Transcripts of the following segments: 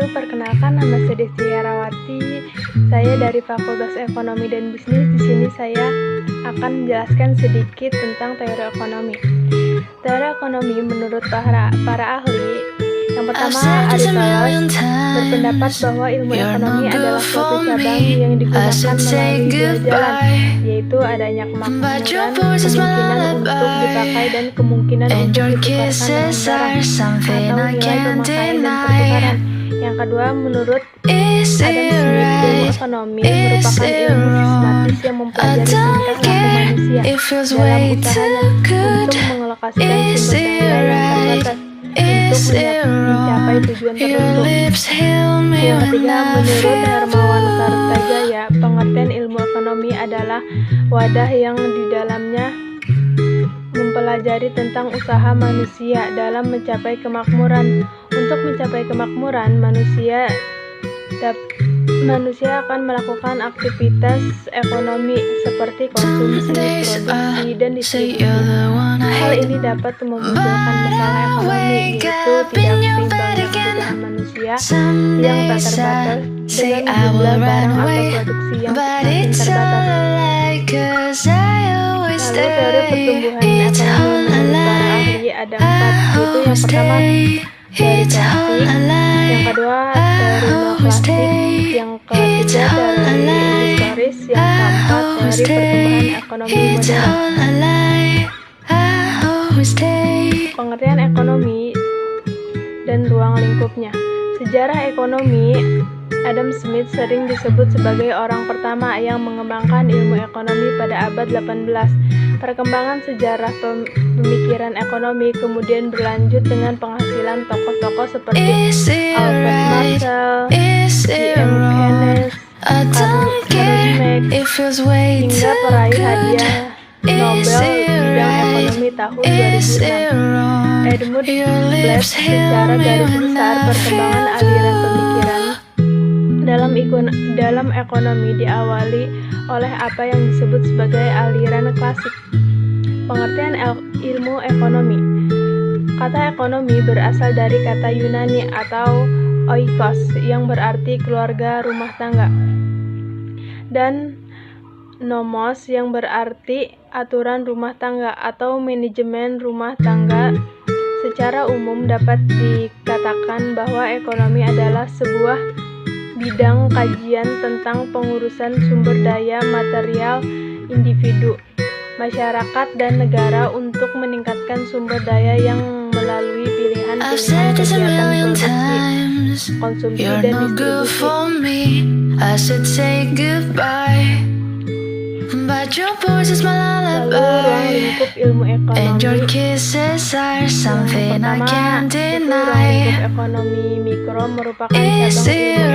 wabarakatuh. Perkenalkan, nama saya Desti Herawati. Saya dari Fakultas Ekonomi dan Bisnis. Di sini saya akan menjelaskan sedikit tentang teori ekonomi. Teori ekonomi menurut para ahli, yang pertama Aristoteles berpendapat bahwa ilmu ekonomi adalah suatu cabang yang digunakan melalui dua jalan, yaitu adanya kemakmuran, kemungkinan untuk dipakai dan kemungkinan untuk ditukarkan dengan barang atau nilai pemakaian dan pertukaran. Yang kedua, menurut Adam Smith, ilmu ekonomi merupakan ilmu sistematis yang mempelajari tingkah laku manusia dalam usahanya untuk mengalokasikan sumber daya yang terbatas untuk mencapai tujuan tertentu. Yang ketiga, menurut Hermawan Kartajaya, pengertian ilmu ekonomi adalah wadah yang di dalamnya mempelajari tentang usaha manusia dalam mencapai kemakmuran. Untuk mencapai kemakmuran, manusia akan melakukan aktivitas ekonomi seperti konsumsi, produksi, dan distribusi. Hal ini dapat memunculkan masalah ekonomi, yaitu tidak seimbangnya kebutuhan manusia yang tak terbatas dengan jumlah barang atau produksi yang semakin terbatas. Lalu teori pertumbuhan ekonomi menurut para ahli ada 4, yaitu yang pertama dari klasik, yang kedua dari neoklasik, yang ketiga dari historis, yang keempat dari pertumbuhan ekonomi modern. Pengertian ekonomi dan ruang lingkupnya. Sejarah ekonomi, Adam Smith sering disebut sebagai orang pertama yang mengembangkan ilmu ekonomi pada abad 18. Perkembangan sejarah pemikiran ekonomi kemudian berlanjut dengan penghasilan tokoh-tokoh seperti Albert Marshall, J.M. Keynes, Carl Marx, hingga peraih hadiah Nobel bidang ekonomi tahun 2006, Edmund Blatt. Secara garis besar, perkembangan aliran pemikiran dalam ekonomi diawali oleh apa yang disebut sebagai aliran klasik. Pengertian ilmu ekonomi. Kata ekonomi berasal dari kata Yunani atau oikos yang berarti keluarga rumah tangga, dan nomos yang berarti aturan rumah tangga atau manajemen rumah tangga. Secara umum dapat dikatakan bahwa ekonomi adalah sebuah bidang kajian tentang pengurusan sumber daya material individu, masyarakat, dan negara untuk meningkatkan sumber daya yang melalui pilihan-pilihan kegiatan produksi, konsumsi, dan distribusi. Lalu ruang lingkup ilmu ekonomi. Yang pertama, ruang lingkup ekonomi mikro merupakan cabang ilmu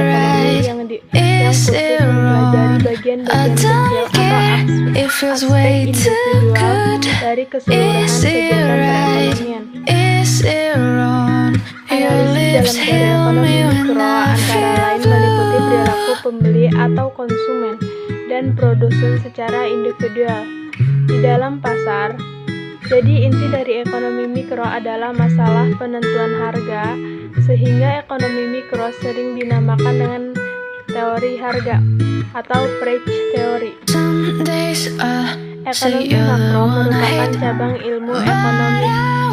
ekonomi yang khusus mempelajari bagian-bagian kecil atau aspek individual dari keseluruhan kegiatan perekonomian. Analisis dalam teori ekonomi mikro antara lain meliputi perilaku pembeli atau konsumen dan produsen secara individual di dalam pasar. Jadi inti dari ekonomi mikro adalah masalah penentuan harga, sehingga ekonomi mikro sering dinamakan dengan teori harga atau price theory. Ekonomi makro merupakan cabang ilmu ekonomi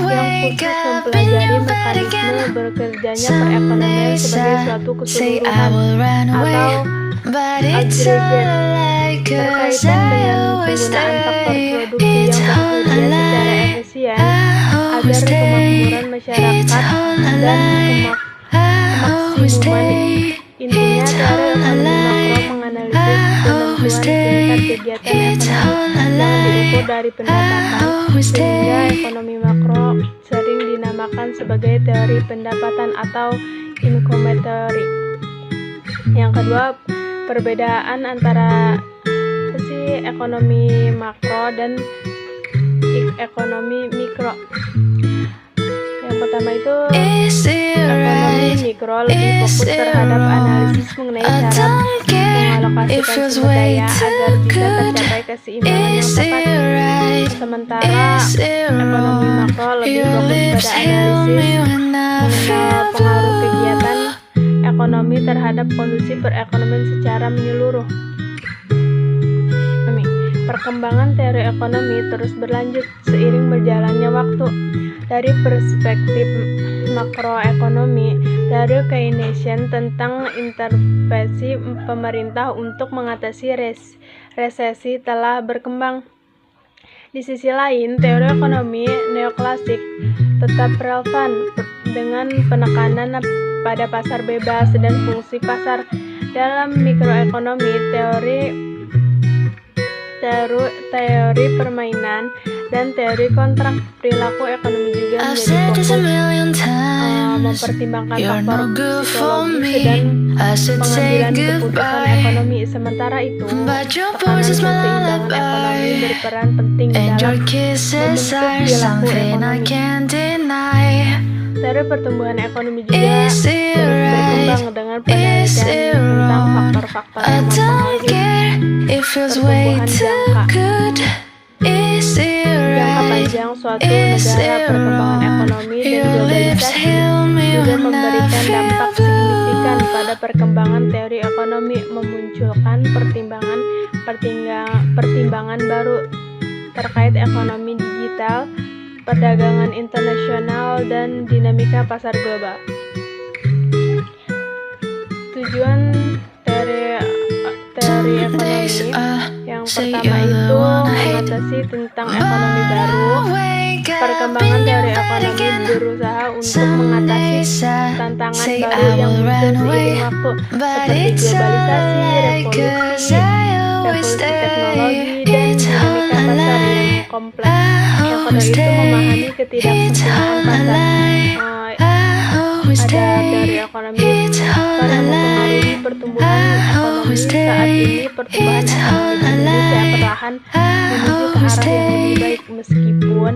yang khusus mempelajari mekanisme bekerjanya perekonomian sebagai suatu keseluruhan atau agregat, berkaitan dengan penggunaan faktor produksi yang bekerja secara efisien agar kemakmuran masyarakat dan kemaksimuman. Intinya, teori ekonomi makro menganalisis penentuan tingkat kegiatan ekonomi yang diukur dari pendapatan, sehingga ekonomi makro sering dinamakan sebagai teori pendapatan atau income theory. Yang kedua, perbedaan antara ekonomi makro dan ekonomi mikro. Yang pertama itu, ekonomi mikro lebih fokus terhadap analisis mengenai cara mengalokasikan sumber daya agar bisa tercapai keseimbangan yang tepat. Sementara ekonomi makro lebih fokus pada analisis mengenai pengaruh kegiatan ekonomi ekonomi terhadap kondisi perekonomian secara menyeluruh. Perkembangan teori ekonomi terus berlanjut seiring berjalannya waktu. Dari perspektif makroekonomi, teori Keynesian tentang intervensi pemerintah untuk mengatasi resesi telah berkembang. Di sisi lain, teori ekonomi neoklasik tetap relevan dengan penekanan pada pasar bebas dan fungsi pasar. Dalam mikroekonomi, teori permainan dan teori kontrak perilaku ekonomi juga menjadi fokus mempertimbangkan faktor psikologis dan pengambilan keputusan ekonomi. Sementara itu, tekanan keseimbangan ekonomi berperan penting dalam membentuk perilaku ekonomi. Teori pertumbuhan ekonomi juga terus berkembang dengan penelitian tentang faktor-faktor yang mempengaruhi pertumbuhan jangka panjang suatu negara. Perkembangan ekonomi dan globalisasi juga memberikan dampak signifikan pada perkembangan teori ekonomi, memunculkan pertimbangan baru terkait ekonomi digital, perdagangan internasional, dan dinamika pasar global. Tujuan teori ekonomi yang pertama itu mengatasi tentang ekonomi baru. Perkembangan teori ekonomi berusaha untuk mengatasi tantangan baru yang muncul seiring waktu, seperti globalisasi, revolusi teknologi, dan dinamika pasar yang kompleks. Yang kedua itu memahami ketidaksempurnaan pasar. Ada teori ekonomi yang mempengaruhi pertumbuhan ekonomi saat ini. Pertumbuhan ekonomi di Indonesia perlahan menuju ke arah yang lebih baik, meskipun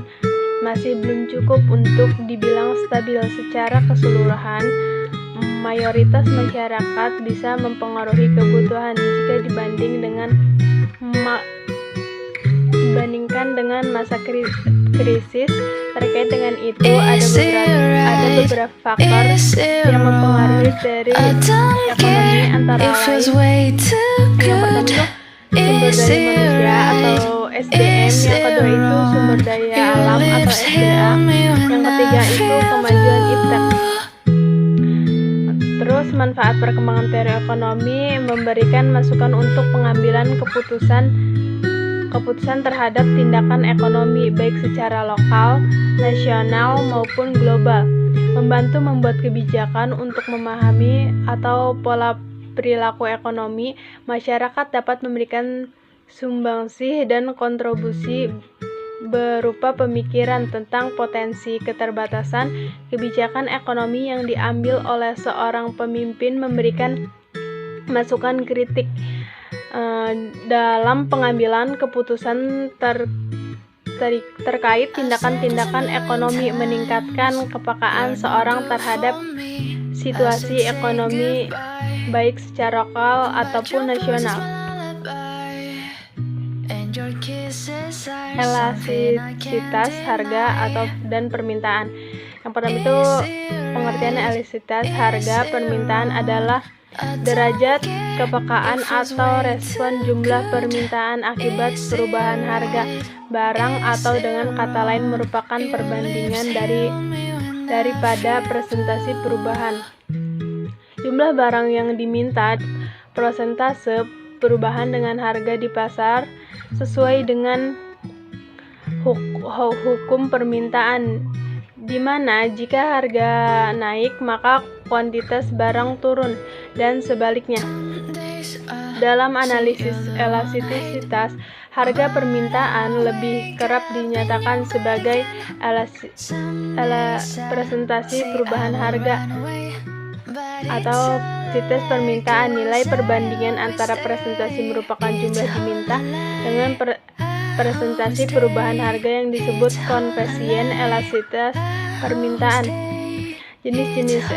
masih belum cukup untuk dibilang stabil secara keseluruhan. Mayoritas masyarakat bisa mempengaruhi kebutuhan jika dibandingkan dengan masa krisis. Terkait dengan itu, ada beberapa faktor yang mempengaruhi teori ekonomi, antara lain yang pertama itu sumber daya manusia atau SDM, yang kedua itu sumber daya alam atau SDA, yang ketiga itu kemajuan iptek. Terus manfaat perkembangan teori ekonomi memberikan masukan untuk pengambilan keputusan terhadap tindakan ekonomi baik secara lokal, nasional, maupun global, membantu membuat kebijakan untuk memahami atau pola perilaku ekonomi. Masyarakat dapat memberikan sumbangsih dan kontribusi berupa pemikiran tentang potensi keterbatasan kebijakan ekonomi yang diambil oleh seorang pemimpin, memberikan masukan kritik dalam pengambilan keputusan terkait tindakan-tindakan ekonomi, meningkatkan kepekaan seorang terhadap situasi ekonomi baik secara lokal ataupun nasional. Elastisitas harga dan permintaan. Yang pertama itu pengertian elastisitas harga permintaan adalah derajat kepekaan atau respon jumlah permintaan akibat perubahan harga barang, atau dengan kata lain merupakan perbandingan daripada presentasi perubahan jumlah barang yang diminta, persentase perubahan dengan harga di pasar sesuai dengan hukum permintaan, di mana jika harga naik maka kuantitas barang turun dan sebaliknya. Dalam analisis elastisitas harga, permintaan lebih kerap dinyatakan sebagai presentasi perubahan harga atau situs permintaan. Nilai perbandingan antara presentasi merupakan jumlah diminta dengan presentasi perubahan harga yang disebut koefisien elastisitas permintaan. Jenis-jenis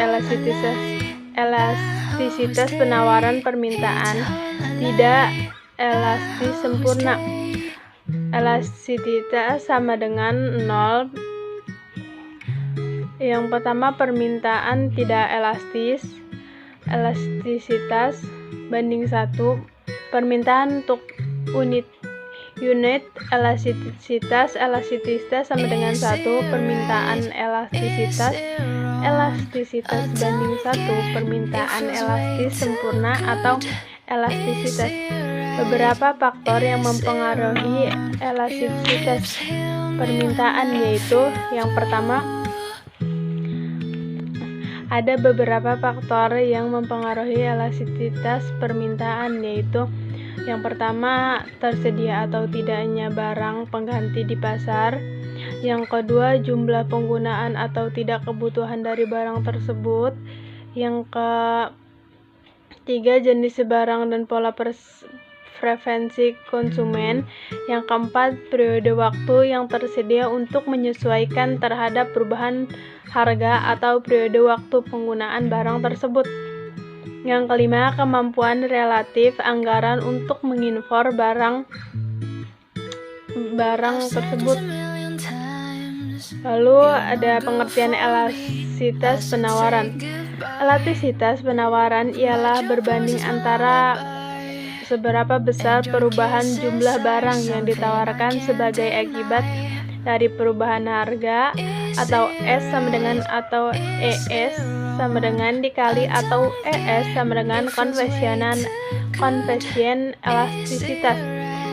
elastisitas penawaran permintaan tidak elastis sempurna. Elastisitas sama dengan 0. Yang pertama, permintaan tidak elastis. elastisitas banding 1. Permintaan untuk unit elastisitas sama dengan 1. Permintaan elastisitas banding 1. Permintaan elastis sempurna atau elastisitas. Beberapa faktor yang mempengaruhi elastisitas permintaan yaitu yang pertama, ada beberapa faktor yang mempengaruhi elastisitas permintaan yaitu yang pertama, tersedia atau tidaknya barang pengganti di pasar. Yang kedua, jumlah penggunaan atau tidak kebutuhan dari barang tersebut. Yang ketiga, jenis barang dan pola preferensi konsumen. Yang keempat, periode waktu yang tersedia untuk menyesuaikan terhadap perubahan harga atau periode waktu penggunaan barang tersebut. Yang kelima, kemampuan relatif anggaran untuk mengimpor barang tersebut. Lalu ada pengertian elastisitas penawaran. Elastisitas penawaran ialah berbanding antara seberapa besar perubahan jumlah barang yang ditawarkan sebagai akibat dari perubahan harga, atau S sama dengan atau ES sama dengan dikali atau ES sama dengan konvensien elastisitas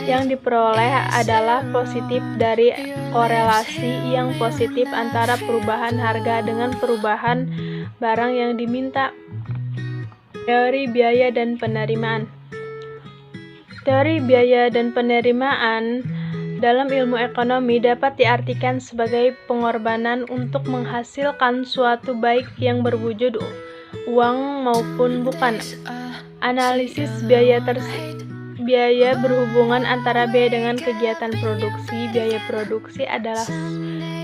yang diperoleh adalah positif dari korelasi yang positif antara perubahan harga dengan perubahan barang yang diminta. Teori biaya dan penerimaan. Teori biaya dan penerimaan dalam ilmu ekonomi dapat diartikan sebagai pengorbanan untuk menghasilkan suatu baik yang berwujud uang maupun bukan. Analisis biaya berhubungan antara biaya dengan kegiatan produksi. Biaya produksi adalah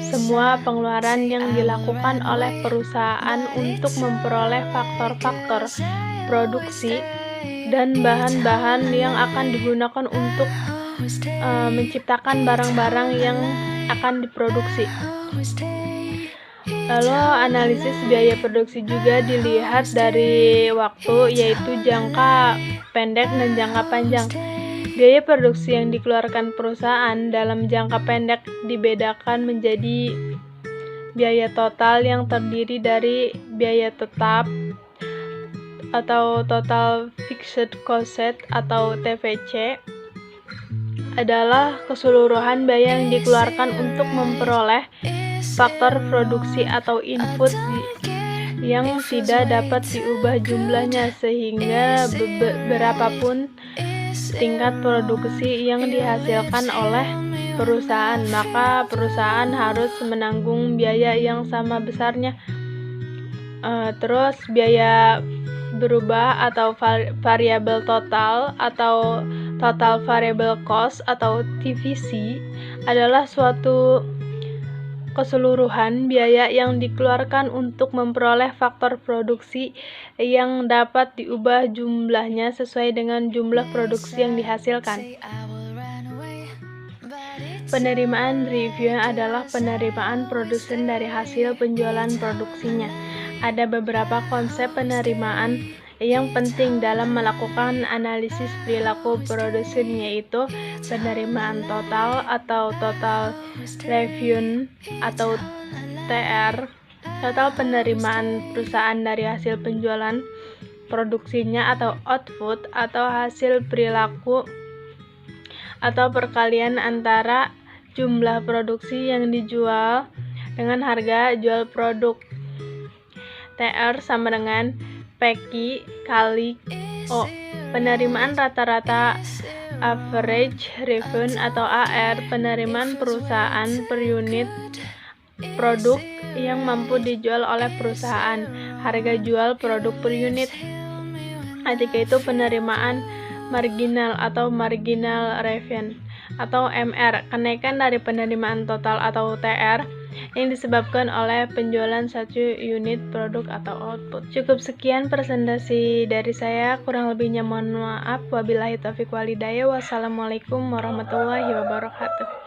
semua pengeluaran yang dilakukan oleh perusahaan untuk memperoleh faktor-faktor produksi dan bahan-bahan yang akan digunakan untuk menciptakan barang-barang yang akan diproduksi. Lalu analisis biaya produksi juga dilihat dari waktu, yaitu jangka pendek dan jangka panjang. Biaya produksi yang dikeluarkan perusahaan dalam jangka pendek dibedakan menjadi biaya total yang terdiri dari biaya tetap atau total fixed cost atau TFC, adalah keseluruhan biaya yang dikeluarkan untuk memperoleh faktor produksi atau input yang tidak dapat diubah jumlahnya, sehingga berapapun tingkat produksi yang dihasilkan oleh perusahaan, maka perusahaan harus menanggung biaya yang sama besarnya. Terus biaya berubah atau variable total atau total variable cost atau TVC adalah suatu keseluruhan biaya yang dikeluarkan untuk memperoleh faktor produksi yang dapat diubah jumlahnya sesuai dengan jumlah produksi yang dihasilkan. Penerimaan review adalah penerimaan produsen dari hasil penjualan produksinya. Ada beberapa konsep penerimaan yang penting dalam melakukan analisis perilaku produsen, yaitu penerimaan total atau total revenue atau TR, total penerimaan perusahaan dari hasil penjualan produksinya atau output, atau hasil perilaku atau perkalian antara jumlah produksi yang dijual dengan harga jual produk. TR sama dengan PQ kali O. Penerimaan rata-rata average revenue atau AR, penerimaan perusahaan per unit produk yang mampu dijual oleh perusahaan, harga jual produk per unit. Ketika itu penerimaan marginal atau marginal revenue atau MR, kenaikan dari penerimaan total atau TR yang disebabkan oleh penjualan satu unit produk atau output. Cukup sekian presentasi dari saya, kurang lebihnya mohon maaf. Wabillahi taufiq walhidayah. Wassalamualaikum warahmatullahi wabarakatuh.